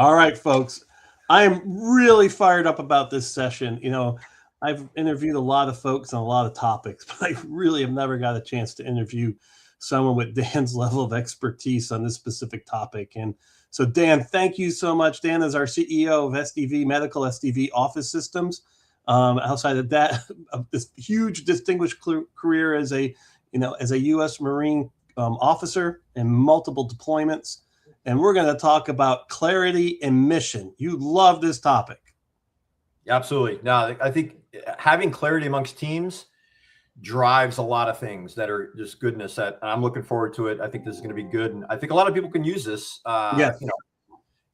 All right, folks. I am really fired up about this session. I've interviewed a lot of folks on a lot of topics, but I really have never got a chance to interview someone with Dan's level of expertise on this specific topic. And so, Dan, thank you so much. Dan is our CEO of SDV Medical SDV Office Systems. Outside of that, of this huge distinguished career as a U.S. Marine officer in multiple deployments. And we're going to talk about clarity and mission. You love this topic. Absolutely. No, I think having clarity amongst teams drives a lot of things that are just goodness. And I'm looking forward to it. I think this is going to be good. And I think a lot of people can use this,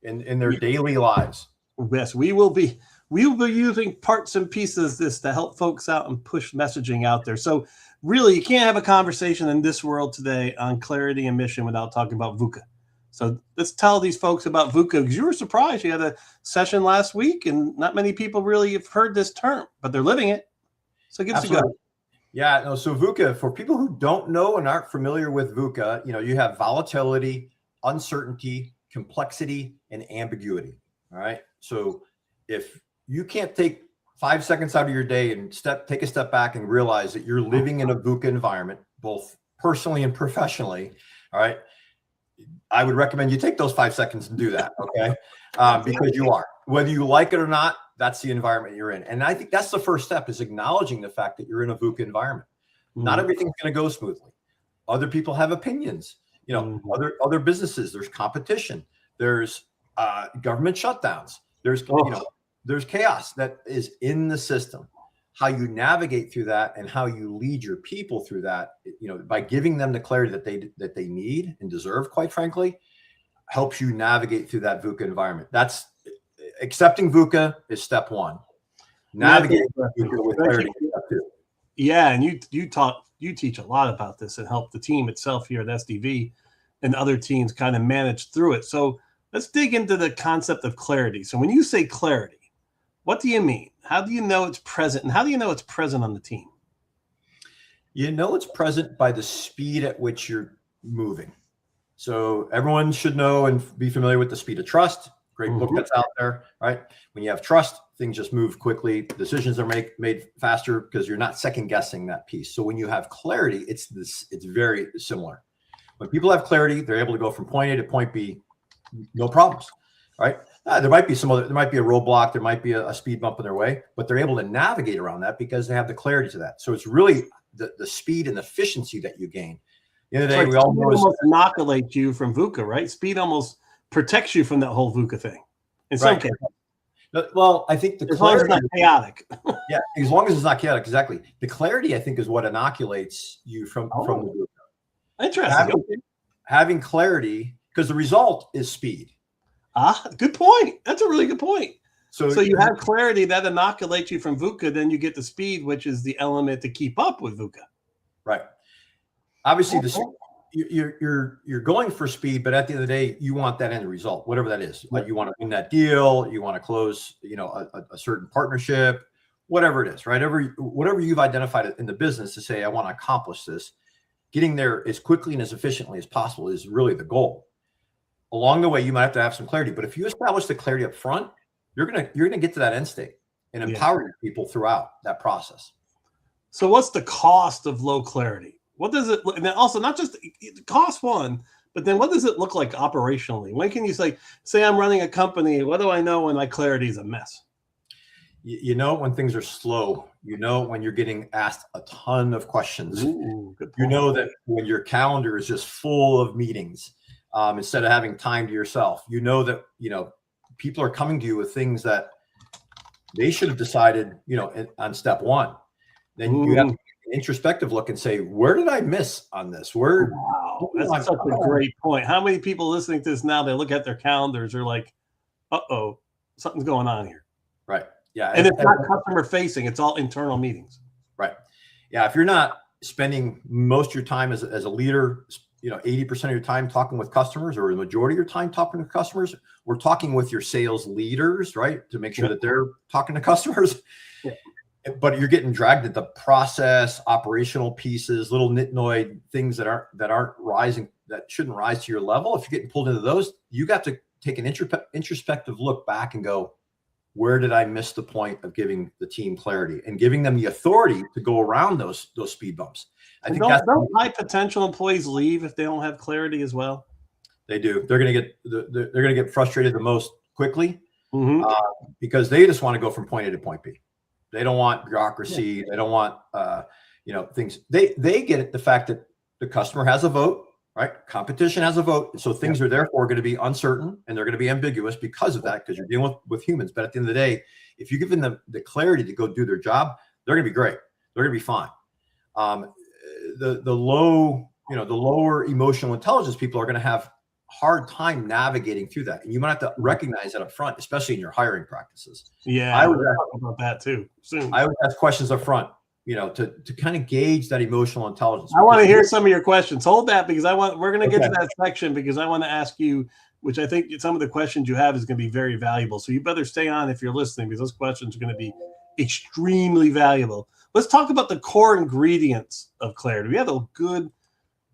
in their daily lives. Yes, we will be using parts and pieces of this to help folks out and push messaging out there. So really, you can't have a conversation in this world today on clarity and mission without talking about VUCA. So let's tell these folks about VUCA, because you were surprised. You had a session last week, and not many people really have heard this term, but they're living it. So give us a go. Yeah, no. So VUCA, for people who don't know and aren't familiar with VUCA, you have volatility, uncertainty, complexity, and ambiguity. All right. So if you can't take 5 seconds out of your day and take a step back and realize that you're living in a VUCA environment, both personally and professionally, all right, I would recommend you take those 5 seconds and do that, okay? Because you are. Whether you like it or not, that's the environment you're in. And I think that's the first step, is acknowledging the fact that you're in a VUCA environment. Not everything's going to go smoothly. Other people have opinions. Other businesses, there's competition. There's government shutdowns. There's chaos that is in the system. How you navigate through that and how you lead your people through that, by giving them the clarity that they need and deserve, quite frankly, helps you navigate through that VUCA environment. That's accepting VUCA is step one. Navigating VUCA with clarity is step two. Yeah, and you teach a lot about this and help the team itself here at SDV and other teams kind of manage through it. So let's dig into the concept of clarity. So when you say clarity, what do you mean? How do you know it's present? And how do you know it's present on the team? It's present by the speed at which you're moving. So everyone should know and be familiar with the speed of trust. Great book that's out there, right? When you have trust, things just move quickly. Decisions are made faster because you're not second guessing that piece. So when you have clarity, it's very similar. When people have clarity, they're able to go from point A to point B, no problems, right? There might be a roadblock, there might be a speed bump in their way, but they're able to navigate around that because they have the clarity to that. So it's really the speed and efficiency that you gain. The other day, we all know almost inoculate you from VUCA, right? Speed almost protects you from that whole VUCA thing. In some cases. Well, I think as long as it's not chaotic. Yeah, as long as it's not chaotic, exactly. The clarity, I think, is what inoculates you from the VUCA. Interesting. Having clarity, because the result is speed. Good point. That's a really good point. So you have clarity that inoculates you from VUCA, then you get the speed, which is the element to keep up with VUCA. Right. Obviously, you're going for speed, but at the end of the day, you want that end result, whatever that is. Like you want to win that deal, you want to close, a certain partnership, whatever it is, right? Whatever you've identified in the business to say, I want to accomplish this, getting there as quickly and as efficiently as possible is really the goal. Along the way, you might have to have some clarity, but if you establish the clarity up front, you're gonna get to that end state and empower your people throughout that process. So, what's the cost of low clarity? What does it? And then also, not just cost one, but then what does it look like operationally? When can you say I'm running a company? What do I know when my clarity is a mess? When things are slow. When you're getting asked a ton of questions. Ooh, good point. That when your calendar is just full of meetings. Instead of having time to yourself, that people are coming to you with things that they should have decided, on step one. Then you have to take an introspective look and say, where did I miss on this? Wow, that's such a great point. How many people listening to this now, they look at their calendars, are like, uh-oh, something's going on here. Right. Yeah. And it's not customer facing, it's all internal meetings. Right. Yeah. If you're not spending most of your time as a leader, 80% of your time talking with customers, or the majority of your time talking to customers, we're talking with your sales leaders, right? To make sure that they're talking to customers. Yeah. But you're getting dragged at the process, operational pieces, little nitnoid things that aren't rising, that shouldn't rise to your level. If you're getting pulled into those, you got to take an introspective look back and go, where did I miss the point of giving the team clarity and giving them the authority to go around those speed bumps? I think don't high potential employees leave if they don't have clarity as well? They do. They're going to get frustrated the most quickly because they just want to go from point A to point B. They don't want bureaucracy. Yeah. They don't want things. They get it, the fact that the customer has a vote, right? Competition has a vote, so things are therefore going to be uncertain and they're going to be ambiguous because of that, because you're dealing with humans. But at the end of the day, if you give them the clarity to go do their job, they're going to be great. They're going to be fine. The lower emotional intelligence people are going to have hard time navigating through that, and you might have to recognize that up front, especially in your hiring practices. Yeah, I would talk about that too soon. I would ask questions up front, to kind of gauge that emotional intelligence. I want to hear some of your questions. Hold that, because we're going to get to that section, because I want to ask you, which I think some of the questions you have is going to be very valuable. So you better stay on if you're listening, because those questions are going to be extremely valuable. Let's talk about the core ingredients of clarity. We had a good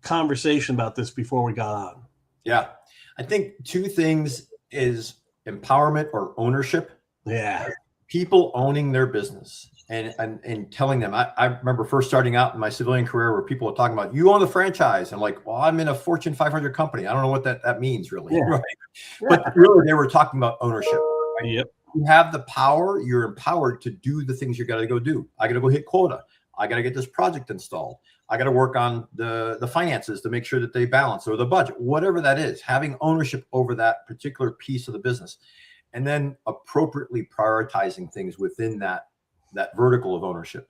conversation about this before we got on. Yeah, I think two things is empowerment or ownership. Yeah, people owning their business and telling them. I remember first starting out in my civilian career where people were talking about, you own the franchise. I'm like, well, I'm in a Fortune 500 company. I don't know what that means really, right? Yeah. But really, they were talking about ownership. Right? Yep. You have the power. You're empowered to do the things you got to go do. I got to go hit quota. I got to get this project installed. I got to work on the finances to make sure that they balance, or the budget, whatever that is, having ownership over that particular piece of the business, and then appropriately prioritizing things within that vertical of ownership.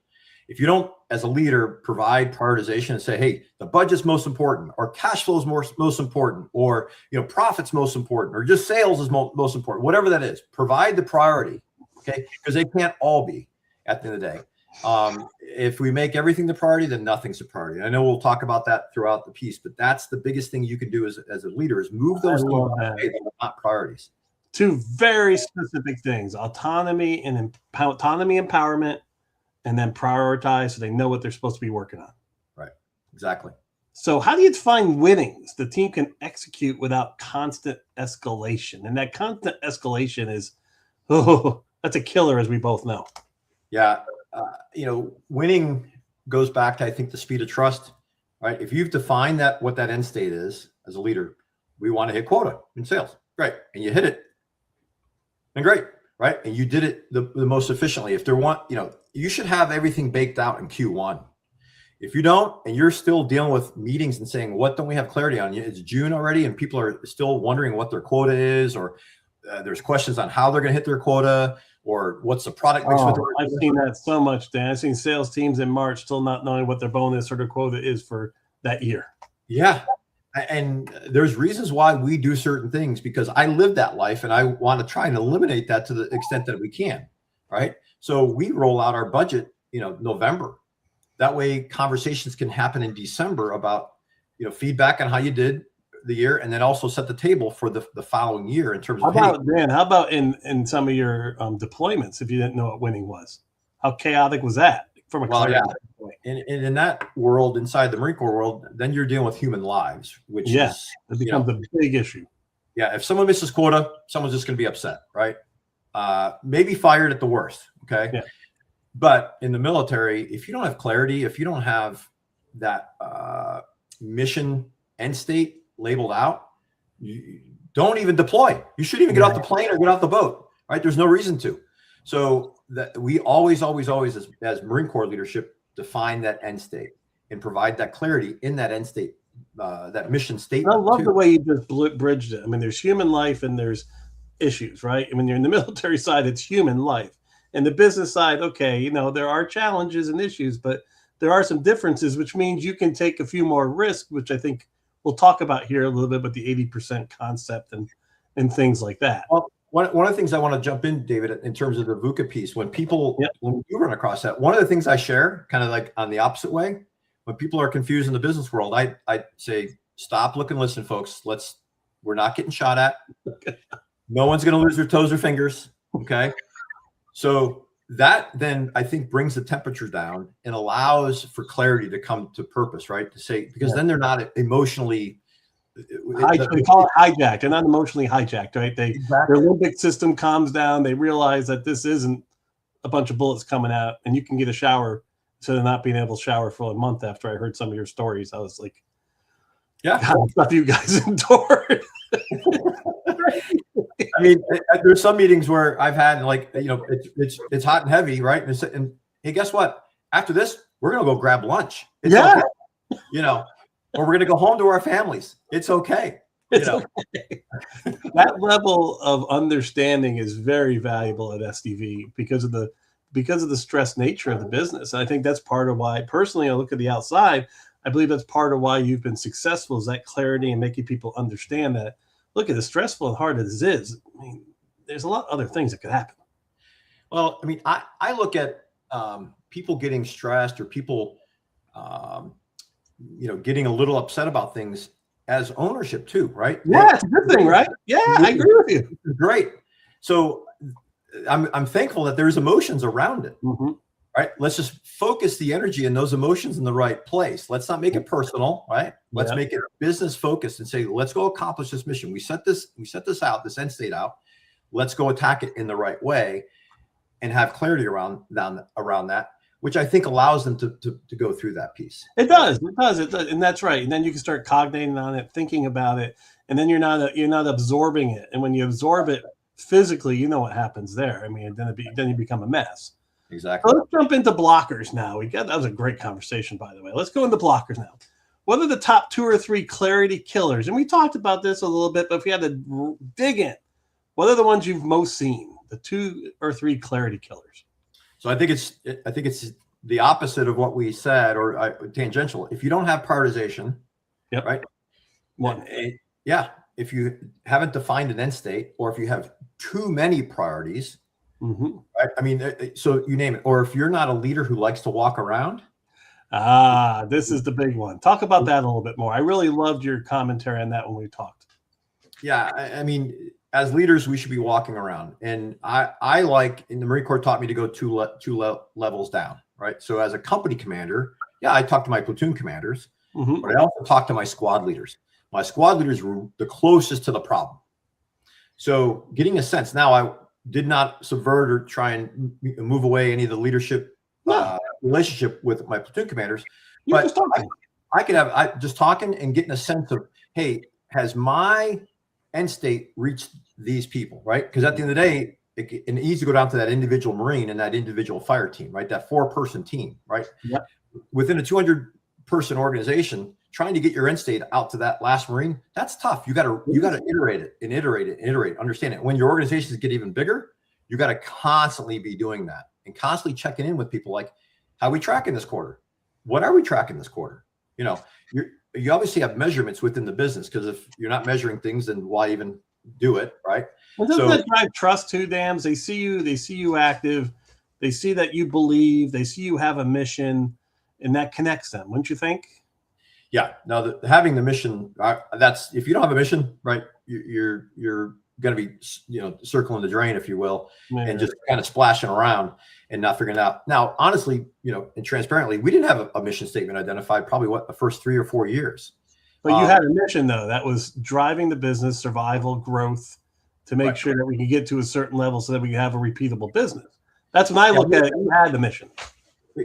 If you don't, as a leader, provide prioritization and say, hey, the budget's most important, or cash flow is most important, or profit's most important, or just sales is most important, whatever that is, provide the priority, okay? Because they can't all be at the end of the day. If we make everything the priority, then nothing's a priority. I know we'll talk about that throughout the piece, but that's the biggest thing you can do as a leader, is move those things away that are not priorities. Two very specific things: autonomy and empowerment, and then prioritize so they know what they're supposed to be working on. Right. Exactly. So how do you find winnings the team can execute without constant escalation? And that constant escalation is, that's a killer, as we both know. Yeah. Winning goes back to, I think, the speed of trust, right? If you've defined what that end state is as a leader, we want to hit quota in sales. Great. And you hit it. And great. Right. And you did it the most efficiently. If you should have everything baked out in Q1. If you don't, and you're still dealing with meetings and saying, what don't we have clarity on? It's June already, and people are still wondering what their quota is, or there's questions on how they're going to hit their quota, or what's the product mix. I've seen that so much, Dan. I've seen sales teams in March still not knowing what their bonus or their quota is for that year. Yeah. And there's reasons why we do certain things, because I live that life and I want to try and eliminate that to the extent that we can. Right. So we roll out our budget, November. That way conversations can happen in December about, feedback on how you did the year, and then also set the table for the following year in terms of. How about in some of your deployments, if you didn't know what winning was? How chaotic was that from a standpoint? In that world, inside the Marine Corps world, then you're dealing with human lives, which is, it becomes a big issue. Yeah, if someone misses quota, someone's just going to be upset, right? Maybe fired at the worst, okay? Yeah. But in the military, if you don't have clarity, if you don't have that mission end state labeled out, you don't even deploy. You shouldn't even get off the plane or get off the boat, right? There's no reason to. So that we always, as Marine Corps leadership, define that end state and provide that clarity in that end state, that mission statement. I love the way you just bridged it. I mean, there's human life and there's issues, right? I mean, you're in the military side, it's human life. And the business side, okay, there are challenges and issues, but there are some differences, which means you can take a few more risks, which I think we'll talk about here a little bit, about the 80% concept and things like that. Well, one of the things I want to jump in, David, in terms of the VUCA piece, when you run across that, one of the things I share kind of like on the opposite way, when people are confused in the business world, I say, stop, look, and listen, folks. We're not getting shot at. No one's going to lose their toes or fingers. Okay. So that then I think brings the temperature down and allows for clarity to come to purpose, right? To say, because then they're not emotionally They call it hijacked. They're not emotionally hijacked, right? Their limbic system calms down. They realize that this isn't a bunch of bullets coming out, and you can get a shower instead of not being able to shower for a month. After I heard some of your stories, I was like, yeah, God, stuff you guys endured. I mean, there's some meetings where I've had, like, it's hot and heavy, right? And hey, guess what? After this, we're gonna go grab lunch. It's okay. Or we're gonna go home to our families. It's okay. Okay. That level of understanding is very valuable at SDV because of the stress nature of the business. And I think that's part of why, personally, I look at the outside. I believe that's part of why you've been successful, is that clarity and making people understand that, look, at as stressful and hard as it is, I mean, there's a lot of other things that could happen. Well, I mean, I look at people getting stressed, or people, getting a little upset about things as ownership too, right? Yeah, it's a good thing, right? Yeah, I agree with you. Great. So I'm thankful that there's emotions around it. Mm-hmm. Right. Let's just focus the energy and those emotions in the right place. Let's not make it personal, right? Let's make it business focused and say, let's go accomplish this mission. We set this out, this end state out. Let's go attack it in the right way and have clarity around that, which I think allows them to go through that piece. It does. And that's right. And then you can start cognating on it, thinking about it, and then you're not absorbing it. And when you absorb it physically, you know what happens there. I mean, then you become a mess. Exactly. So let's jump into blockers now. That was a great conversation, by the way. Let's go into blockers now. What are the top 2 or 3 clarity killers? And we talked about this a little bit, but if we had to dig in, what are the ones you've most seen? The 2 or 3 clarity killers. So I think it's the opposite of what we said, or tangential. If you don't have prioritization, right? One. If you haven't defined an end state, or if you have too many priorities. Mm-hmm. Right? I mean, so you name it. Or if you're not a leader who likes to walk around. This is the big one. Talk about that a little bit more. I really loved your commentary on that when we talked. Yeah, I mean, as leaders, we should be walking around. And I like, in the Marine Corps taught me to go two levels down, right? So as a company commander, I talk to my platoon commanders, but I also talk to my squad leaders. My squad leaders were the closest to the problem. So getting a sense, now I did not subvert or try and move away any of the leadership relationship with my platoon commanders. You're but just talking. I could have just talking and getting a sense of, hey, has my end state reached these people, right? Because at the end of the day, it needs to go down to that individual Marine and that individual fire team, right? That 4-person team, right? Yep. Within a 200-person organization, trying to get your end state out to that last Marine, that's tough. You got to iterate it and iterate, understand it. When your organizations get even bigger, you got to constantly be doing that and constantly checking in with people, like, how are we tracking this quarter? What are we tracking this quarter? You obviously have measurements within the business, because if you're not measuring things, then why even do it, right? Well, doesn't that drive trust too, Dams? They see you active, they see that you believe, they see you have a mission, and that connects them, wouldn't you think? Yeah. Now, having the mission, that's, if you don't have a mission, right, you're going to be, circling the drain, if you will, and just kind of splashing around and not figuring it out. Now, honestly, and transparently, we didn't have a mission statement identified probably the first 3 or 4 years. But you had a mission, though, that was driving the business, survival, growth, to make sure that we can get to a certain level so that we can have a repeatable business. That's when I look at it. You had the mission.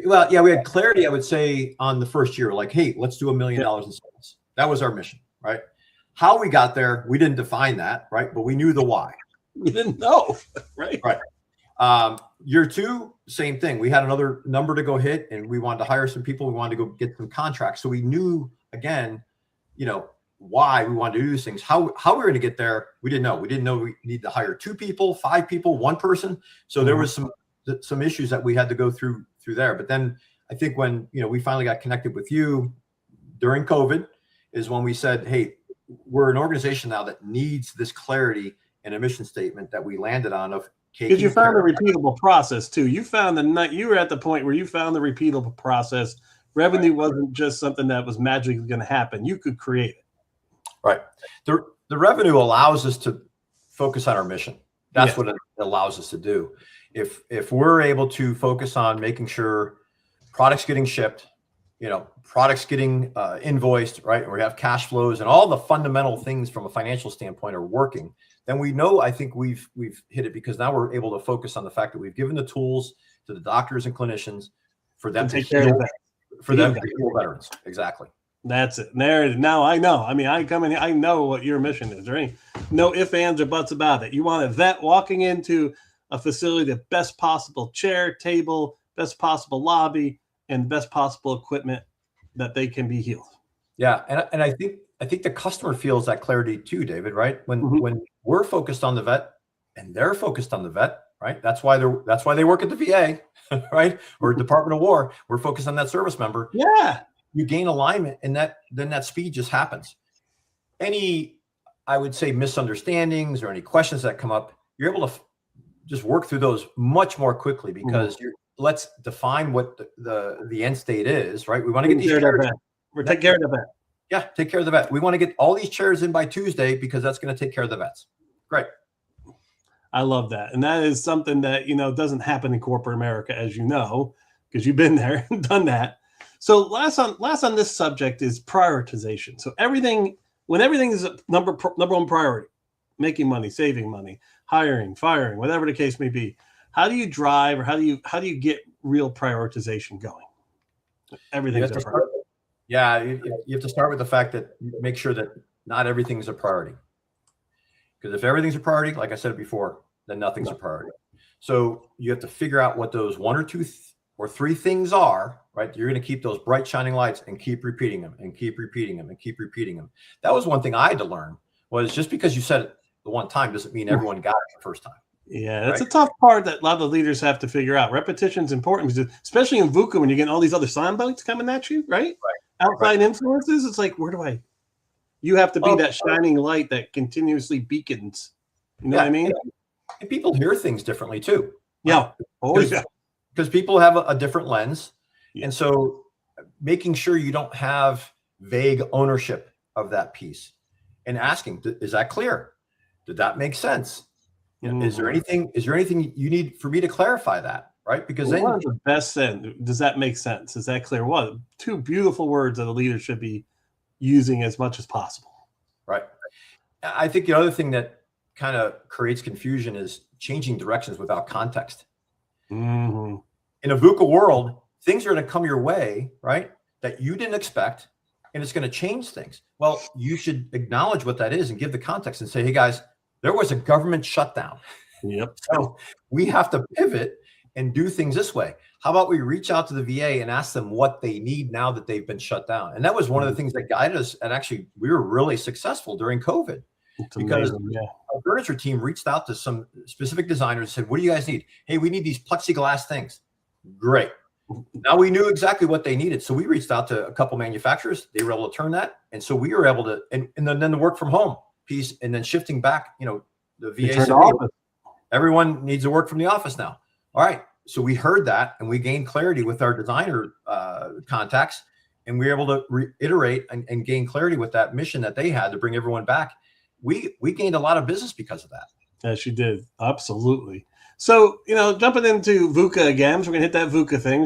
Well, we had clarity, I would say, on the first year, like, hey, let's do $1 million in sales. That was our mission, right? How we got there, we didn't define that, right? But we knew the why. We didn't know, right? Right. Year 2, same thing. We had another number to go hit, and we wanted to hire some people. We wanted to go get some contracts. So we knew, again, why we wanted to do these things. How we were going to get there, we didn't know. We didn't know we need to hire 2 people, 5 people, 1 person. So there was some issues that we had to go through there. But then I think when, we finally got connected with you during COVID is when we said, hey, we're an organization now that needs this clarity and a mission statement that we landed on of. Because you found a repeatable process too. You were at the point where you found the repeatable process. Revenue wasn't just something that was magically going to happen. You could create it. Right. The revenue allows us to focus on our mission. That's what it allows us to do. If we're able to focus on making sure products getting shipped, products getting invoiced, right? Or we have cash flows and all the fundamental things from a financial standpoint are working, then we know, I think we've hit it, because now we're able to focus on the fact that we've given the tools to the doctors and clinicians for them to heal, for them to heal veterans. Exactly. That's it. There. Now I know. I mean, I come in. I know what your mission is. There ain't no ifs, ands, or buts about it. You want a vet walking into a facility, the best possible chair, table, best possible lobby, and best possible equipment that they can be healed. Yeah, and I think the customer feels that clarity too, David. Right? When we're focused on the vet and they're focused on the vet, right? That's why they work at the VA, right? Or Department of War. We're focused on that service member. Yeah. You gain alignment, and then that speed just happens. Any, I would say, misunderstandings or any questions that come up, you're able to just work through those much more quickly, because let's define what the end state is, right? We want to get these chairs. We're taking care of the vet. Yeah, take care of the vet. We want to get all these chairs in by Tuesday, because that's going to take care of the vets. Great. I love that. And that is something that, doesn't happen in corporate America, as you know, because you've been there and done that. So last on this subject is prioritization. So when everything is number one priority, making money, saving money, hiring, firing, whatever the case may be, how do you drive, or how do you get real prioritization going? Everything's a priority. Yeah, you have to start with the fact that you make sure that not everything's a priority. Because if everything's a priority, like I said before, then nothing's a priority. So you have to figure out what those one or two or three things are, right? You're going to keep those bright shining lights and keep repeating them and keep repeating them and keep repeating them. That was one thing I had to learn, was just because you said it the one time doesn't mean everyone got it the first time. Yeah, that's a tough part that a lot of leaders have to figure out. Repetition is important, because especially in VUCA, when you're getting all these other sound bites coming at you, right? Outside influences, it's like, you have to be that shining light that continuously beacons. You know what I mean? And people hear things differently too. Yeah. Because people have a different lens. Yeah. And so making sure you don't have vague ownership of that piece, and asking, is that clear? Did that make sense? Is there anything you need for me to clarify that? Right? Because then the best sense. Does that make sense? Is that clear? What two beautiful words that a leader should be using as much as possible. Right. I think the other thing that kind of creates confusion is changing directions without context. Mm-hmm. In a VUCA world, things are going to come your way, right, that you didn't expect, and it's going to change things. Well, you should acknowledge what that is and give the context and say, hey, guys, there was a government shutdown. Yep. So we have to pivot and do things this way. How about we reach out to the VA and ask them what they need now that they've been shut down? And that was one of the things that guided us. And actually, we were really successful during COVID, because our furniture team reached out to some specific designers and said, what do you guys need? Hey, we need these plexiglass things. Great. Now we knew exactly what they needed. So we reached out to a couple manufacturers. They were able to turn that. And so we were able to, and then the work from home piece, and then shifting back, the VA said, hey, everyone needs to work from the office now. All right. So we heard that, and we gained clarity with our designer contacts, and we were able to reiterate and gain clarity with that mission that they had to bring everyone back. We gained a lot of business because of that. Yes, you did. Absolutely. So, jumping into VUCA again, so we're going to hit that VUCA thing.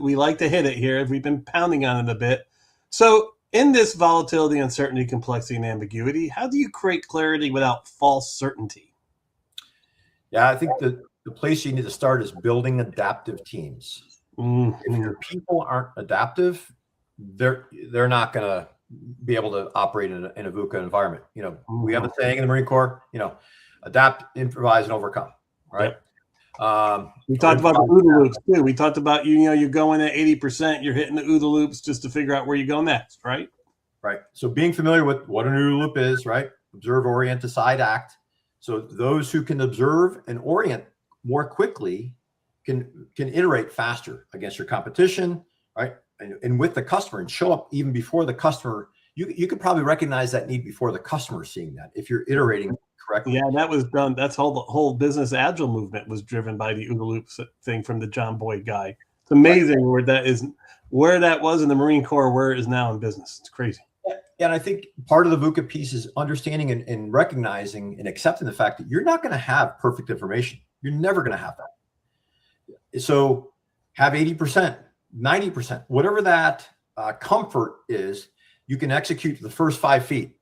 We like to hit it here. We've been pounding on it a bit. So in this volatility, uncertainty, complexity, and ambiguity, how do you create clarity without false certainty? Yeah, I think the place you need to start is building adaptive teams. Mm-hmm. If your people aren't adaptive, they're not going to be able to operate in a VUCA environment. We have a saying in the Marine Corps, adapt, improvise, and overcome. Right. Yep. We talked about the OODA loops too. We talked about, you're going at 80%, you're hitting the OODA loops just to figure out where you go next. Right. Right. So being familiar with what an OODA loop is, right? Observe, orient, decide, act. So those who can observe and orient more quickly can iterate faster against your competition, right? And with the customer, and show up even before the customer. You could probably recognize that need before the customer is seeing that, if you're iterating correctly. Yeah, that was done. That's the whole business agile movement was driven by the OODA loops thing from the John Boyd guy. It's amazing where that was in the Marine Corps, where it is now in business. It's crazy. Yeah, and I think part of the VUCA piece is understanding and recognizing and accepting the fact that you're not going to have perfect information. You're never going to have that. So have 80%, 90%, whatever that comfort is you can execute the first 5 feet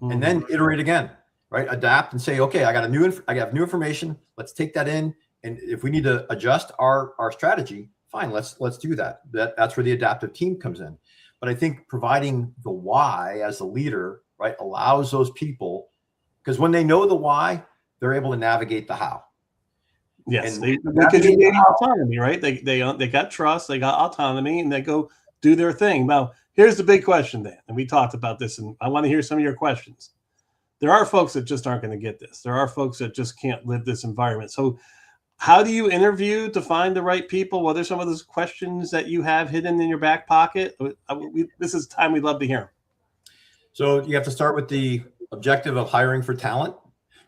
and then iterate again, right? Adapt and say, okay, I have new information. Let's take that in. And if we need to adjust our strategy, fine, let's do that. That's where the adaptive team comes in. But I think providing the why as a leader, right, allows those people, because when they know the why, they're able to navigate the how. Yes, because you need autonomy, right? They got trust, they got autonomy, and they go do their thing. Now, here's the big question, Dan, and we talked about this, and I want to hear some of your questions. There are folks that just aren't going to get this. There are folks that just can't live this environment. So how do you interview to find the right people? What are some of those questions that you have hidden in your back pocket? This is time we'd love to hear them. So you have to start with the objective of hiring for talent,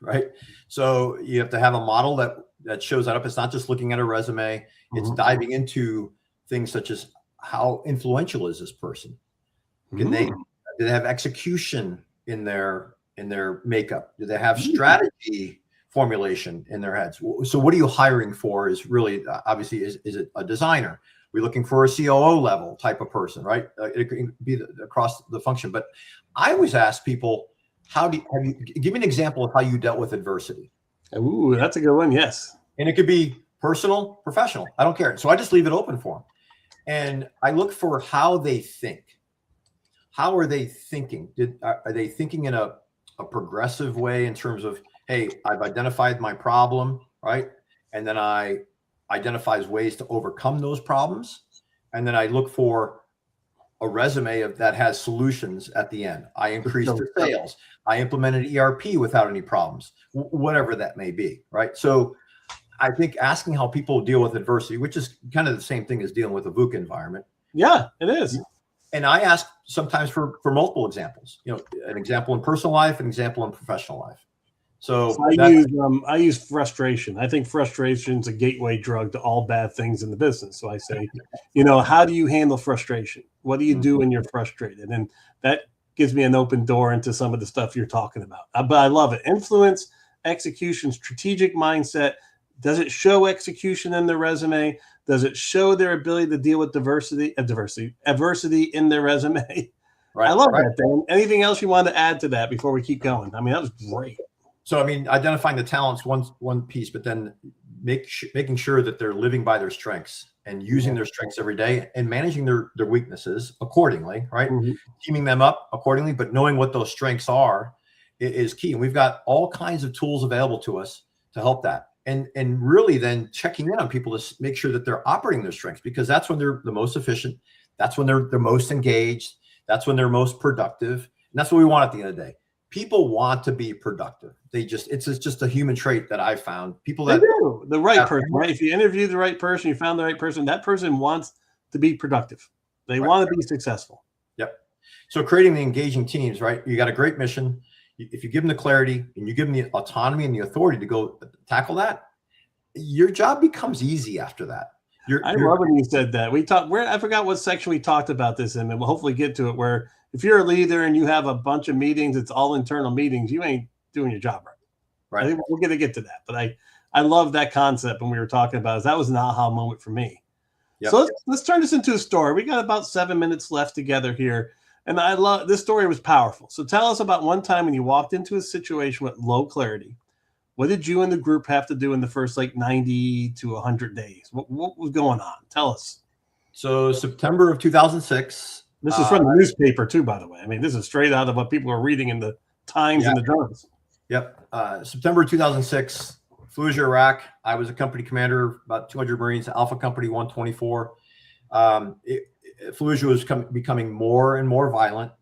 right? So you have to have a model that shows that up. It's not just looking at a resume. It's diving into things such as how influential is this person? Do they have execution in their makeup? Do they have strategy formulation in their heads? So what are you hiring for is really, obviously, is it a designer? We're looking for a COO level type of person, right? It can be across the function. But I always ask people, give me an example of how you dealt with adversity? Ooh, that's a good one. Yes. And it could be personal, professional. I don't care. So I just leave it open for them. And I look for how they think. How are they thinking? Are they thinking in a progressive way in terms of, hey, I've identified my problem, right? And then I identify ways to overcome those problems. And then I look for a resume that has solutions at the end. I increased their sales. I implemented ERP without any problems, whatever that may be, right? So I think asking how people deal with adversity, which is kind of the same thing as dealing with a VUCA environment. Yeah, it is. And I ask sometimes for multiple examples, an example in personal life, an example in professional life. So I use frustration. I think frustration is a gateway drug to all bad things in the business. So I say, how do you handle frustration? What do you do when you're frustrated? And that gives me an open door into some of the stuff you're talking about. But I love it. Influence, execution, strategic mindset. Does it show execution in their resume? Does it show their ability to deal with adversity in their resume? Right. I love that, Dan. Anything else you want to add to that before we keep going? I mean, that was great. So, identifying the talents, one piece, but then making sure that they're living by their strengths and using their strengths every day and managing their weaknesses accordingly, right? Teaming them up accordingly, but knowing what those strengths are is key. And we've got all kinds of tools available to us to help that. And really then checking in on people to make sure that they're operating their strengths, because that's when they're the most efficient. That's when they're most engaged. That's when they're most productive. And that's what we want at the end of the day. People want to be productive. It's just a human trait that I've found. People that do the right person, right? If you interview the right person, you found the right person, that person wants to be productive. They want to be successful. Yep. So creating the engaging teams, right? You got a great mission. If you give them the clarity and you give them the autonomy and the authority to go tackle that, your job becomes easy after that. I love when you said that. I forgot what section we talked about this in, and we'll hopefully get to it, where if you're a leader and you have a bunch of meetings, it's all internal meetings, you ain't doing your job right. Right. I think we're going to get to that. But I love that concept when we were talking about it. That was an aha moment for me. Yep. So let's turn this into a story. We got about 7 minutes left together here. And I love this story was powerful. So tell us about one time when you walked into a situation with low clarity. What did you and the group have to do in the first 90 to 100 days? What was going on? Tell us. So September of 2006. This is from the newspaper too, by the way. This is straight out of what people are reading in the Times and the journals. Yep. September 2006, Fallujah, Iraq. I was a company commander, about 200 Marines, Alpha Company 124. Fallujah was becoming more and more violent,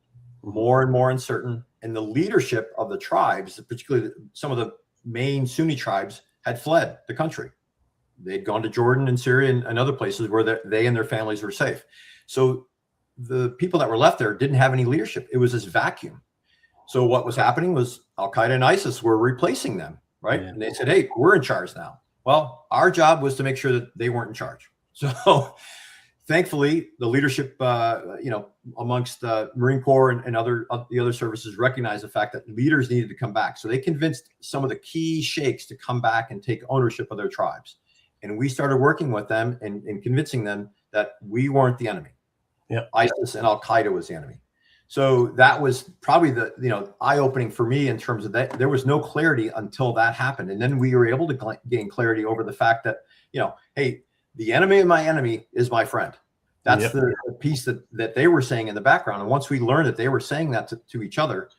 more and more uncertain. And the leadership of the tribes, particularly some of the main Sunni tribes, had fled the country. They'd gone to Jordan and Syria and other places where they and their families were safe. So the people that were left there didn't have any leadership. It was this vacuum. So what was happening was Al-Qaeda and ISIS were replacing them, right? Yeah. And they said, hey, we're in charge now. Well, our job was to make sure that they weren't in charge. So thankfully, the leadership, amongst the Marine Corps and the other services recognized the fact that leaders needed to come back. So they convinced some of the key sheikhs to come back and take ownership of their tribes. And we started working with them and convincing them that we weren't the enemy. Yep. ISIS and Al Qaeda was the enemy. So that was probably the eye-opening for me in terms of that. There was no clarity until that happened, and then we were able to gain clarity over the fact that hey, the enemy of my enemy is my friend. That's the piece that they were saying in the background. And once we learned that they were saying that to each other,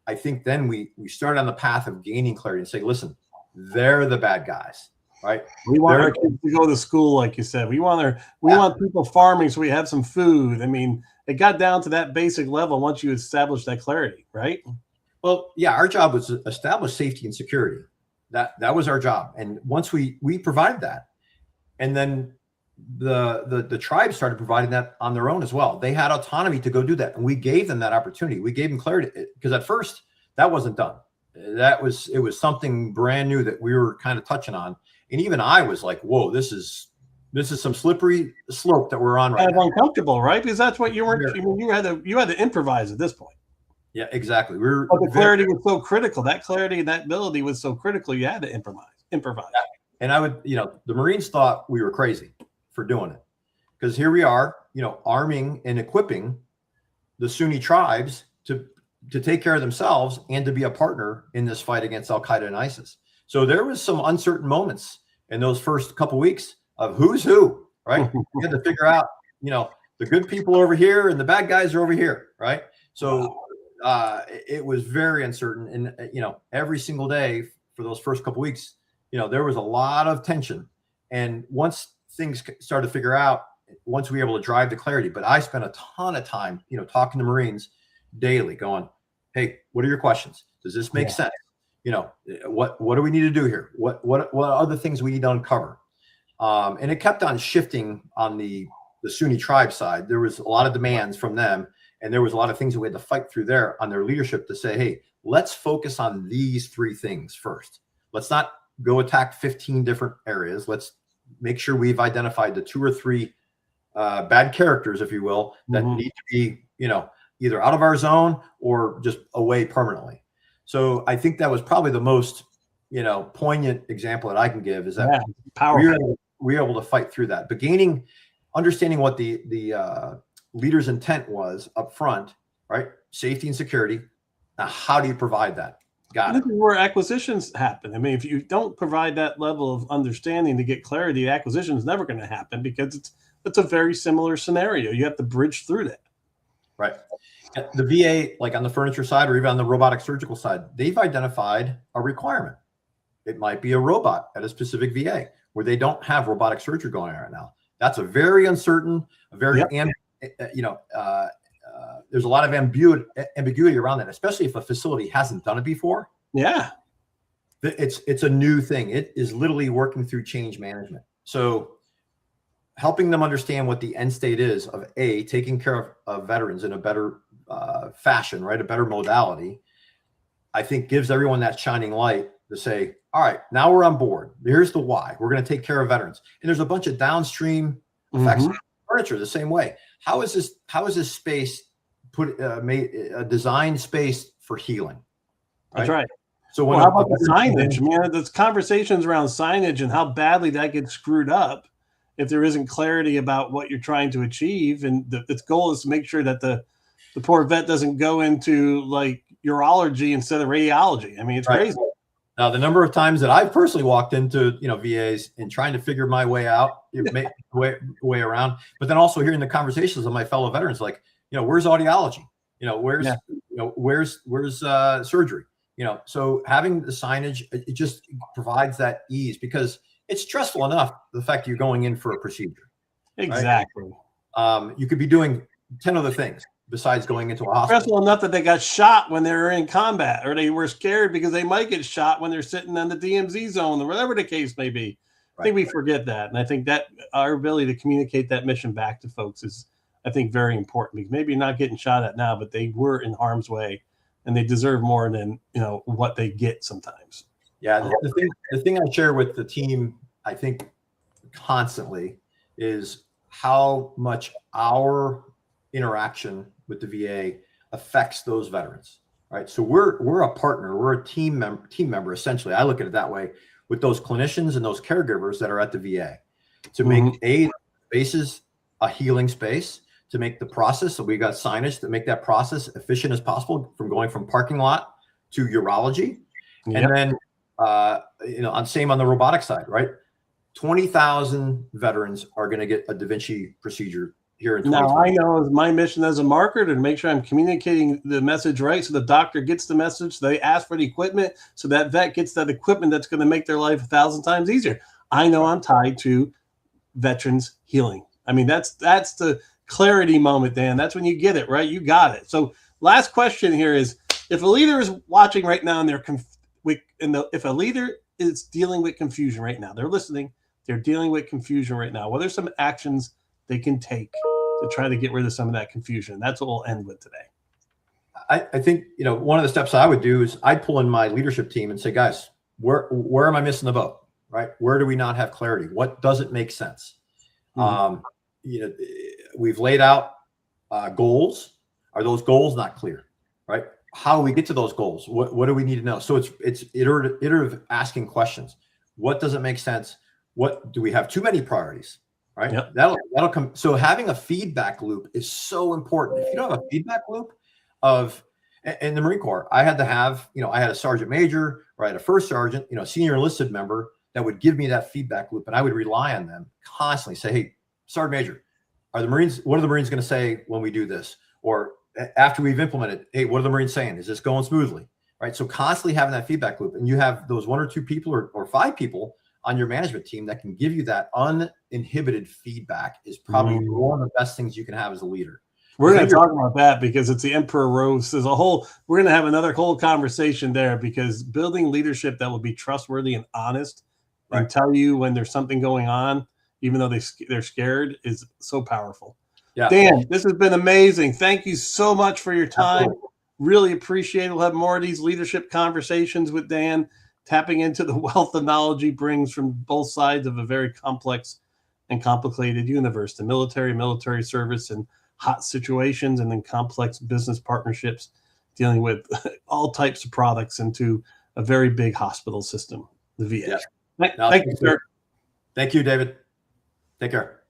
I think then we started on the path of gaining clarity and say, listen, they're the bad guys, right? We want our kids to go to school, like you said. We want people farming so we have some food. I mean, it got down to that basic level once you establish that clarity, right? Well, yeah, our job was to establish safety and security. That was our job. And once we provided that, and then the tribe started providing that on their own as well. They had autonomy to go do that, and we gave them that opportunity. We gave them clarity, because at first that wasn't done. It was something brand new that we were kind of touching on, and even I was like, "Whoa, this is some slippery slope that we're on right now." Uncomfortable, right? Because that's what you were. You had to improvise at this point. Yeah, exactly. But the clarity was so critical. That clarity and that ability was so critical. You had to improvise. And I would, the Marines thought we were crazy for doing it, because here we are, arming and equipping the Sunni tribes to take care of themselves and to be a partner in this fight against Al Qaeda and ISIS. So there was some uncertain moments in those first couple of weeks of who's who, right? We had to figure out, the good people over here and the bad guys are over here, right? So it was very uncertain, and every single day for those first couple of weeks, there was a lot of tension. And once things started to figure out, once we were able to drive the clarity, but I spent a ton of time, talking to Marines daily, going, "Hey, what are your questions? Does this make sense? What do we need to do here? What other things we need to uncover?" And it kept on shifting on the Sunni tribe side. There was a lot of demands from them, and there was a lot of things that we had to fight through there on their leadership to say, "Hey, let's focus on these 3 things first. Let's not go attack 15 different areas. Let's make sure we've identified the 2 or 3 bad characters, if you will, that need to be, either out of our zone or just away permanently." So I think that was probably the most, poignant example that I can give, is that we were able to fight through that. But understanding what the leader's intent was up front, right? Safety and security. Now, how do you provide that? Got it. This is where acquisitions happen. I mean, if you don't provide that level of understanding to get clarity, acquisition is never going to happen, because it's a very similar scenario. You have to bridge through that. Right. The VA, like on the furniture side or even on the robotic surgical side, they've identified a requirement. It might be a robot at a specific VA where they don't have robotic surgery going on right now. That's a very uncertain, there's a lot of ambiguity around that, especially if a facility hasn't done it before. Yeah. It's a new thing. It is literally working through change management. So helping them understand what the end state is of taking care of veterans in a better fashion, right? A better modality, I think gives everyone that shining light to say, all right, now we're on board. Here's the why. We're going to take care of veterans. And there's a bunch of downstream effects of furniture the same way. How is this space made a design space for healing? Right? That's right. So how about the signage? Man, there's conversations around signage and how badly that gets screwed up if there isn't clarity about what you're trying to achieve. And the goal is to make sure that the poor vet doesn't go into like urology instead of radiology. I mean, it's crazy. Now, the number of times that I've personally walked into, VAs and trying to figure my way out, make way around, but then also hearing the conversations of my fellow veterans, like, where's audiology? Where's surgery? So having the signage, it just provides that ease, because it's stressful enough, the fact you're going in for a procedure. Exactly. Right? You could be doing 10 other things besides going into a hospital. Stressful enough that they got shot when they were in combat, or they were scared because they might get shot when they're sitting on the DMZ zone, or whatever the case may be. I think we forget that. And I think that our ability to communicate that mission back to folks is, I think, very important, because maybe you're not getting shot at now, but they were in harm's way and they deserve more than, what they get sometimes. Yeah. The thing I share with the team, I think constantly, is how much our interaction with the VA affects those veterans, right? So we're a partner, we're a team member, essentially. I look at it that way, with those clinicians and those caregivers that are at the VA, to make spaces a healing space, to make the process. So we got signage to make that process efficient as possible, from going from parking lot to urology. Yep. And then, on same on the robotic side, right? 20,000 veterans are going to get a Da Vinci procedure here in 2020. Now, I know my mission as a marketer to make sure I'm communicating the message right, so the doctor gets the message, so they ask for the equipment, so that vet gets that equipment that's going to make their life 1,000 times easier. I know I'm tied to veterans healing. I mean, that's the clarity moment, Dan. That's when you get it, right? You got it. So last question here is, if a leader is watching right now and if a leader is dealing with confusion right now, they're listening, they're dealing with confusion right now, what are some actions they can take to try to get rid of some of that confusion? That's what we'll end with today. I think, one of the steps I would do is I'd pull in my leadership team and say, guys, where am I missing the boat, right? Where do we not have clarity? What doesn't make sense? Mm-hmm. We've laid out goals. Are those goals not clear, right? How do we get to those goals? What do we need to know? So it's iterative asking questions. What doesn't make sense? What do we have too many priorities? Right. Yep. That'll come. So having a feedback loop is so important. If you don't have a feedback loop in the Marine Corps, I had to have, I had a sergeant major, or I had a first sergeant, senior enlisted member that would give me that feedback loop, and I would rely on them constantly. Say, hey, sergeant major, what are the Marines going to say when we do this? Or after we've implemented, hey, what are the Marines saying? Is this going smoothly? Right. So constantly having that feedback loop, and you have those 1 or 2 people or 5 people on your management team that can give you that uninhibited feedback is probably one of the best things you can have as a leader. We're going to talk about that because it's the Emperor Rose. We're going to have another whole conversation there, because building leadership that will be trustworthy and honest and tell you when there's something going on, even though they're scared, is so powerful. Yeah. Dan, this has been amazing. Thank you so much for your time. Absolutely. Really appreciate it. We'll have more of these leadership conversations with Dan, tapping into the wealth of knowledge he brings from both sides of a very complex and complicated universe, the military service, and hot situations, and then complex business partnerships dealing with all types of products into a very big hospital system, the VA. Yeah. Thank you, sir. Thank you, David. Take care.